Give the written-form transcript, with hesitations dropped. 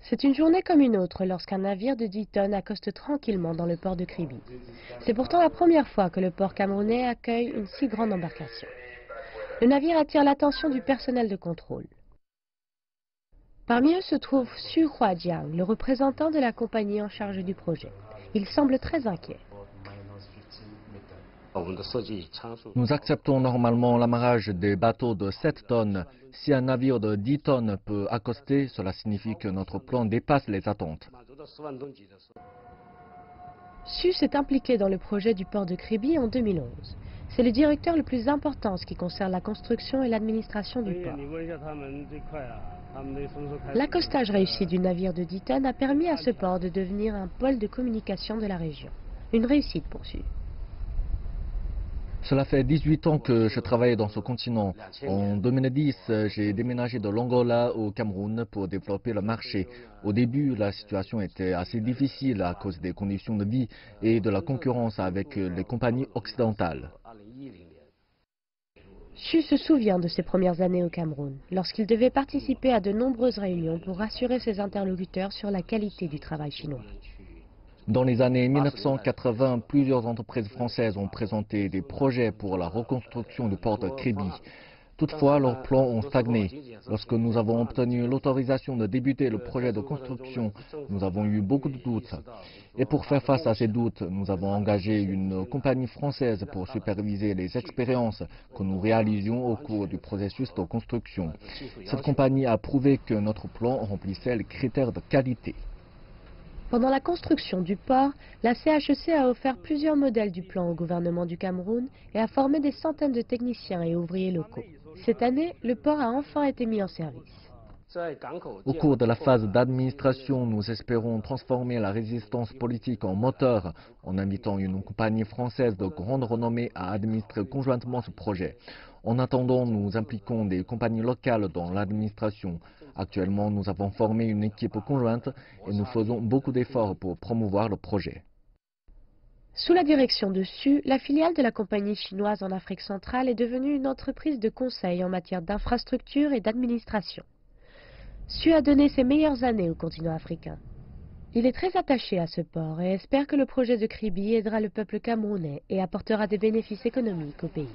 C'est une journée comme une autre lorsqu'un navire de 10 tonnes accoste tranquillement dans le port de Kribi. C'est pourtant la première fois que le port camerounais accueille une si grande embarcation. Le navire attire l'attention du personnel de contrôle. Parmi eux se trouve Xu Huajiang, le représentant de la compagnie en charge du projet. Il semble très inquiet. Nous acceptons normalement l'amarrage des bateaux de 7 tonnes. Si un navire de 10 tonnes peut accoster, cela signifie que notre plan dépasse les attentes. Xu s'est impliqué dans le projet du port de Kribi en 2011. C'est le directeur le plus important en ce qui concerne la construction et l'administration du port. L'accostage réussi du navire de 10 tonnes a permis à ce port de devenir un pôle de communication de la région. Une réussite pour Xu. Cela fait 18 ans que je travaille dans ce continent. En 2010, j'ai déménagé de l'Angola au Cameroun pour développer le marché. Au début, la situation était assez difficile à cause des conditions de vie et de la concurrence avec les compagnies occidentales. Xu se souvient de ses premières années au Cameroun, lorsqu'il devait participer à de nombreuses réunions pour rassurer ses interlocuteurs sur la qualité du travail chinois. Dans les années 1980, plusieurs entreprises françaises ont présenté des projets pour la reconstruction du port de Kribi. Toutefois, leurs plans ont stagné. Lorsque nous avons obtenu l'autorisation de débuter le projet de construction, nous avons eu beaucoup de doutes. Et pour faire face à ces doutes, nous avons engagé une compagnie française pour superviser les expériences que nous réalisions au cours du processus de construction. Cette compagnie a prouvé que notre plan remplissait les critères de qualité. Pendant la construction du port, la CHEC a offert plusieurs modèles du plan au gouvernement du Cameroun et a formé des centaines de techniciens et ouvriers locaux. Cette année, le port a enfin été mis en service. Au cours de la phase d'administration, nous espérons transformer la résistance politique en moteur en invitant une compagnie française de grande renommée à administrer conjointement ce projet. En attendant, nous impliquons des compagnies locales dans l'administration. Actuellement, nous avons formé une équipe conjointe et nous faisons beaucoup d'efforts pour promouvoir le projet. Sous la direction de Xu, la filiale de la compagnie chinoise en Afrique centrale est devenue une entreprise de conseil en matière d'infrastructure et d'administration. Xu a donné ses meilleures années au continent africain. Il est très attaché à ce port et espère que le projet de Kribi aidera le peuple camerounais et apportera des bénéfices économiques au pays.